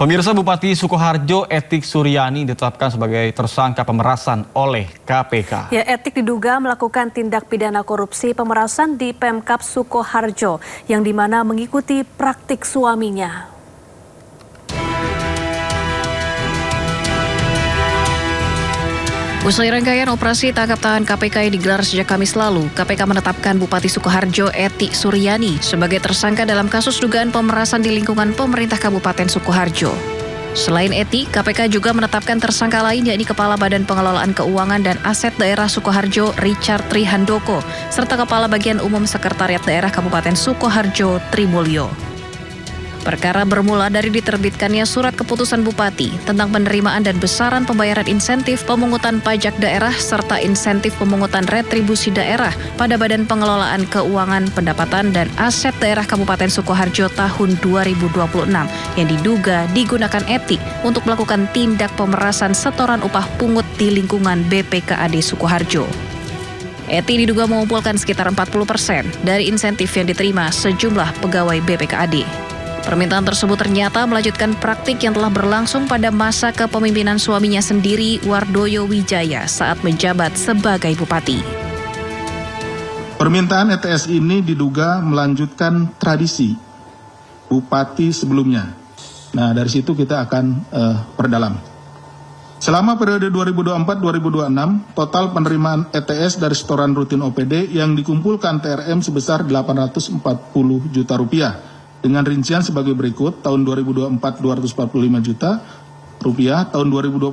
Pemirsa, Bupati Sukoharjo Etik Suryani ditetapkan sebagai tersangka pemerasan oleh KPK. Ya, Etik diduga melakukan tindak pidana korupsi pemerasan di Pemkab Sukoharjo yang dimana mengikuti praktik suaminya. Usai rangkaian operasi tangkap tangan KPK yang digelar sejak Kamis lalu, KPK menetapkan Bupati Sukoharjo Etik Suryani sebagai tersangka dalam kasus dugaan pemerasan di lingkungan pemerintah Kabupaten Sukoharjo. Selain Etik, KPK juga menetapkan tersangka lain yakni Kepala Badan Pengelolaan Keuangan dan Aset Daerah Sukoharjo Richard Trihandoko, serta Kepala Bagian Umum Sekretariat Daerah Kabupaten Sukoharjo Trimulyo. Perkara bermula dari diterbitkannya surat keputusan Bupati tentang penerimaan dan besaran pembayaran insentif pemungutan pajak daerah serta insentif pemungutan retribusi daerah pada Badan Pengelolaan Keuangan Pendapatan dan Aset Daerah Kabupaten Sukoharjo tahun 2026 yang diduga digunakan Etik untuk melakukan tindak pemerasan setoran upah pungut di lingkungan BPKAD Sukoharjo. Etik diduga mengumpulkan sekitar 40% dari insentif yang diterima sejumlah pegawai BPKAD. Permintaan tersebut ternyata melanjutkan praktik yang telah berlangsung pada masa kepemimpinan suaminya sendiri, Wardoyo Wijaya, saat menjabat sebagai bupati. Permintaan ETS ini diduga melanjutkan tradisi bupati sebelumnya. Nah, dari situ kita akan perdalam. Selama periode 2024-2026, total penerimaan ETS dari setoran rutin OPD yang dikumpulkan TRM sebesar 840 juta rupiah. Dengan rincian sebagai berikut, tahun 2024 245 juta rupiah, tahun 2025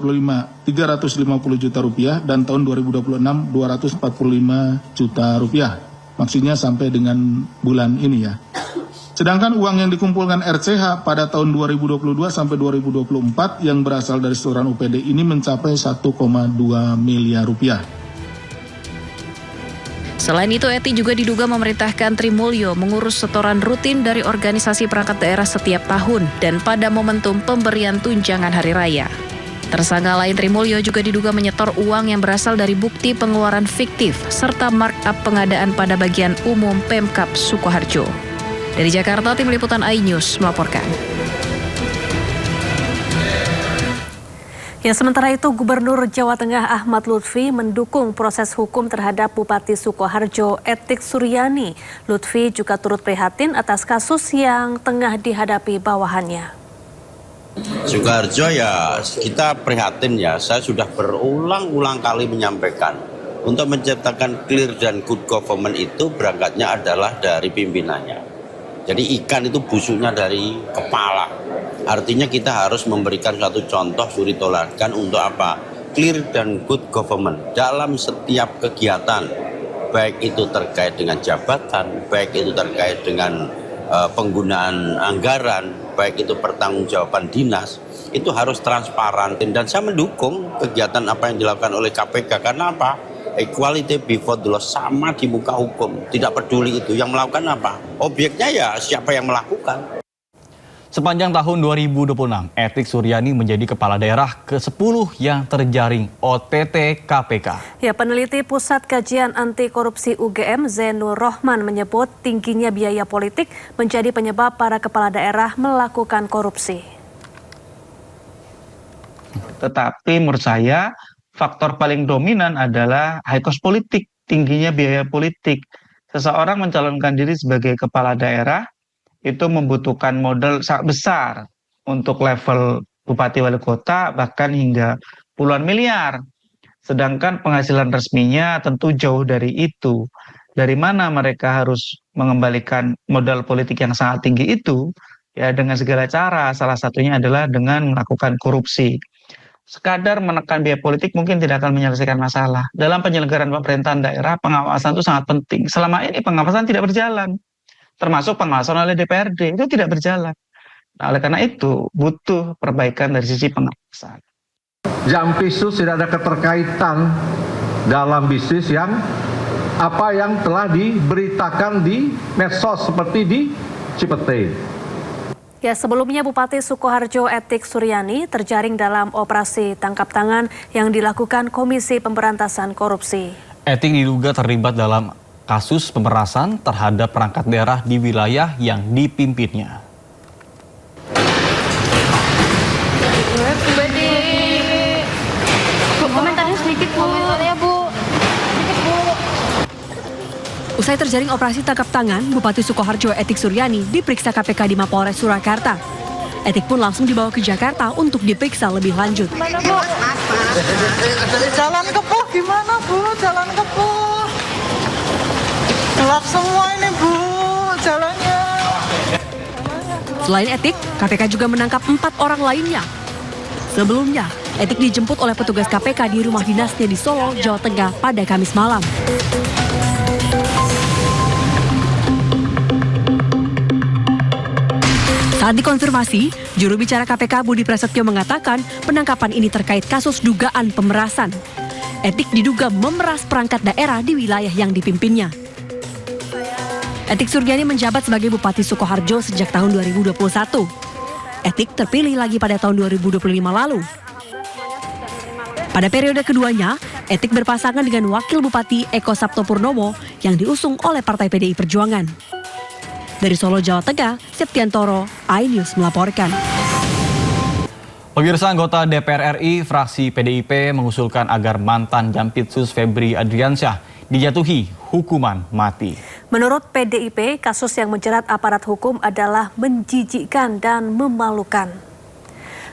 350 juta rupiah, dan tahun 2026 245 juta rupiah. Maksudnya sampai dengan bulan ini ya. Sedangkan uang yang dikumpulkan RCH pada tahun 2022 sampai 2024 yang berasal dari setoran UPD ini mencapai 1,2 miliar rupiah. Selain itu, Etik juga diduga memerintahkan Trimulyo mengurus setoran rutin dari organisasi perangkat daerah setiap tahun dan pada momentum pemberian tunjangan hari raya. Tersangka lain Trimulyo juga diduga menyetor uang yang berasal dari bukti pengeluaran fiktif serta markup pengadaan pada bagian umum Pemkab Sukoharjo. Dari Jakarta, Tim Liputan iNews melaporkan. Ya, sementara itu Gubernur Jawa Tengah Ahmad Lutfi mendukung proses hukum terhadap Bupati Sukoharjo Etik Suryani. Lutfi juga turut prihatin atas kasus yang tengah dihadapi bawahannya. Sukoharjo ya kita prihatin ya, saya sudah berulang-ulang kali menyampaikan. Untuk menciptakan clear dan good government itu berangkatnya adalah dari pimpinannya. Jadi ikan itu busuknya dari kepala. Artinya kita harus memberikan suatu contoh suri toladan untuk apa? Clear dan good government dalam setiap kegiatan. Baik itu terkait dengan jabatan, baik itu terkait dengan penggunaan anggaran, baik itu pertanggungjawaban dinas, itu harus transparan. Dan saya mendukung kegiatan apa yang dilakukan oleh KPK. Karena apa? Equality before the law, sama di muka hukum. Tidak peduli itu yang melakukan apa. Objeknya ya siapa yang melakukan. Sepanjang tahun 2026, Etik Suryani menjadi kepala daerah ke-10 yang terjaring OTT KPK. Ya, peneliti Pusat Kajian Anti Korupsi UGM Zainur Rohman menyebut tingginya biaya politik menjadi penyebab para kepala daerah melakukan korupsi. Tetapi menurut saya faktor paling dominan adalah high cost politik, tingginya biaya politik. Seseorang mencalonkan diri sebagai kepala daerah itu membutuhkan modal sangat besar untuk level bupati wali kota, bahkan hingga puluhan miliar. Sedangkan penghasilan resminya tentu jauh dari itu. Dari mana mereka harus mengembalikan modal politik yang sangat tinggi itu? Ya dengan segala cara, salah satunya adalah dengan melakukan korupsi. Sekadar menekan biaya politik mungkin tidak akan menyelesaikan masalah. Dalam penyelenggaraan pemerintahan daerah, pengawasan itu sangat penting. Selama ini pengawasan tidak berjalan. Termasuk pengawasan oleh DPRD, itu tidak berjalan. Nah, oleh karena itu, butuh perbaikan dari sisi pengawasan. Jampisus tidak ada keterkaitan dalam bisnis yang apa yang telah diberitakan di medsos seperti di Cipete. Ya, sebelumnya Bupati Sukoharjo Etik Suryani terjaring dalam operasi tangkap tangan yang dilakukan Komisi Pemberantasan Korupsi. Etik diduga terlibat dalam kasus pemerasan terhadap perangkat daerah di wilayah yang dipimpinnya. Usai terjaring operasi tangkap tangan, Bupati Sukoharjo Etik Suryani diperiksa KPK di Mapolres Surakarta. Etik pun langsung dibawa ke Jakarta untuk diperiksa lebih lanjut. Gimana, Bu? Jalan ke Po gimana, Bu? Jalan ke Po. Gelap semua ini, Bu, jalannya. Selain Etik, KPK juga menangkap 4 orang lainnya. Sebelumnya, Etik dijemput oleh petugas KPK di rumah dinasnya di Solo, Jawa Tengah pada Kamis malam. Saat dikonfirmasi, juru bicara KPK Budi Prasetyo mengatakan penangkapan ini terkait kasus dugaan pemerasan. Etik diduga memeras perangkat daerah di wilayah yang dipimpinnya. Etik Suryani menjabat sebagai Bupati Sukoharjo sejak tahun 2021. Etik terpilih lagi pada tahun 2025 lalu. Pada periode keduanya, Etik berpasangan dengan Wakil Bupati Eko Sabto Purnomo yang diusung oleh Partai PDI Perjuangan. Dari Solo, Jawa Tengah, Septiantoro, iNews melaporkan. Pemirsa, anggota DPR RI fraksi PDIP mengusulkan agar mantan Jampitsus Febri Adriansyah dijatuhi hukuman mati. Menurut PDIP, kasus yang menjerat aparat hukum adalah menjijikkan dan memalukan.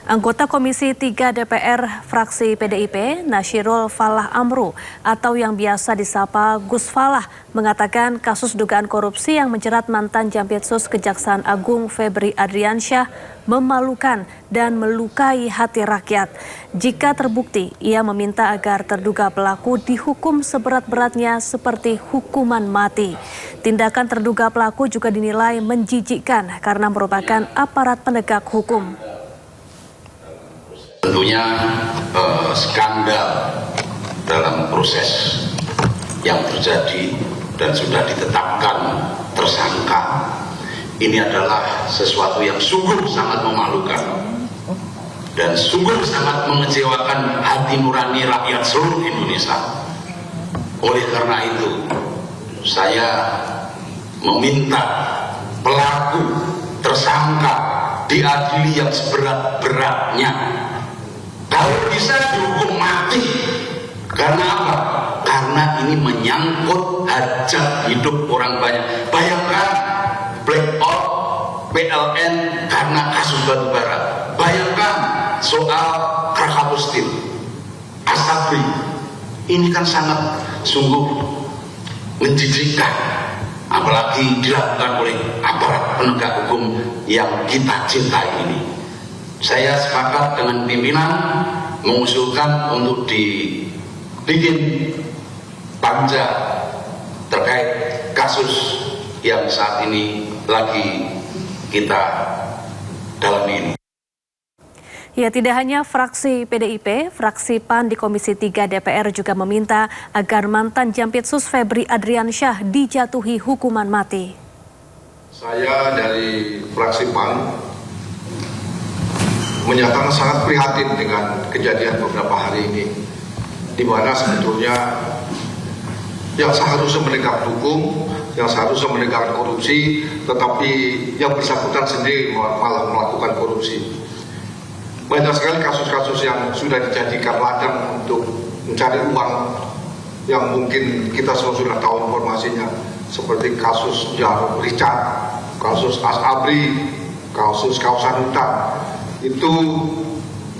Anggota Komisi 3 DPR fraksi PDIP, Nasyirul Falah Amru atau yang biasa disapa Gus Falah, mengatakan kasus dugaan korupsi yang menjerat mantan Jampitsus Kejaksaan Agung Febri Adriansyah memalukan dan melukai hati rakyat. Jika terbukti, ia meminta agar terduga pelaku dihukum seberat-beratnya seperti hukuman mati. Tindakan terduga pelaku juga dinilai menjijikkan karena merupakan aparat penegak hukum. Tentunya skandal dalam proses yang terjadi dan sudah ditetapkan tersangka ini adalah sesuatu yang sungguh sangat memalukan dan sungguh sangat mengecewakan hati nurani rakyat seluruh Indonesia. Oleh karena itu, saya meminta pelaku tersangka diadili yang seberat-beratnya. Kalau bisa dihukum mati. Karena apa? Karena ini menyangkut hajat hidup orang banyak. Bayangkan blackout PLN karena kasus batubara. Bayangkan soal Krakatau Steel, Asabri. Ini kan sangat sungguh menjijikkan. Apalagi dilakukan oleh aparat penegak hukum yang kita cintai ini. Saya sepakat dengan pimpinan mengusulkan untuk dibikin panja terkait kasus yang saat ini lagi kita dalami ini. Ya, tidak hanya fraksi PDIP, fraksi PAN di Komisi 3 DPR juga meminta agar mantan Jampitsus Febri Adriansyah dijatuhi hukuman mati. Saya dari fraksi PAN menyatakan sangat prihatin dengan kejadian beberapa hari ini, di mana sebetulnya yang seharusnya menegak hukum, yang seharusnya menegakkan korupsi, tetapi yang bersangkutan sendiri malah melakukan korupsi. Banyak sekali kasus-kasus yang sudah dijadikan ladang untuk mencari uang yang mungkin kita semua sudah tahu informasinya, seperti kasus Jarum Richard, kasus Asabri, kasus kawasan hutan. Itu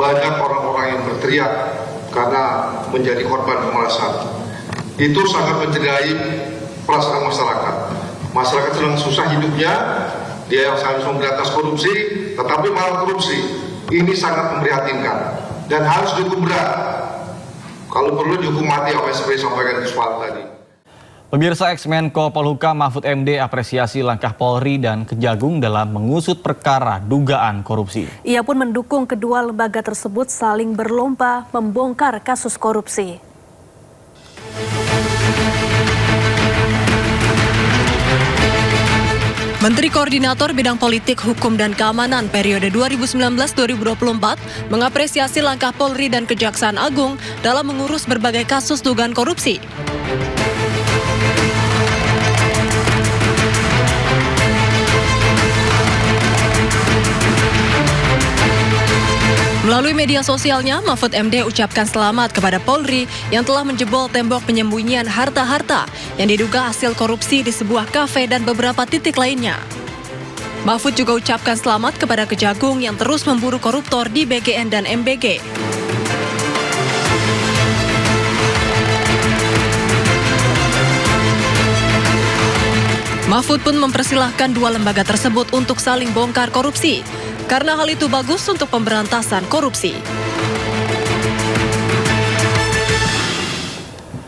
banyak orang-orang yang berteriak karena menjadi korban pemerasan. Itu sangat mencederai perasaan masyarakat. Masyarakat sedang susah hidupnya, dia yang seharusnya memberantas korupsi, tetapi malah korupsi. Ini sangat memprihatinkan dan harus dihukum berat. Kalau perlu dihukum mati, apa yang seperti sampaikan Gus Falah tadi. Pemirsa, ex-Menko Polhukam Mahfud MD apresiasi langkah Polri dan Kejagung dalam mengusut perkara dugaan korupsi. Ia pun mendukung kedua lembaga tersebut saling berlomba membongkar kasus korupsi. Menteri Koordinator Bidang Politik, Hukum, dan Keamanan periode 2019-2024 mengapresiasi langkah Polri dan Kejaksaan Agung dalam mengurus berbagai kasus dugaan korupsi. Melalui media sosialnya, Mahfud MD ucapkan selamat kepada Polri yang telah menjebol tembok penyembunyian harta-harta yang diduga hasil korupsi di sebuah kafe dan beberapa titik lainnya. Mahfud juga ucapkan selamat kepada Kejagung yang terus memburu koruptor di BGN dan MBG. Mahfud pun mempersilahkan dua lembaga tersebut untuk saling bongkar korupsi, karena hal itu bagus untuk pemberantasan korupsi.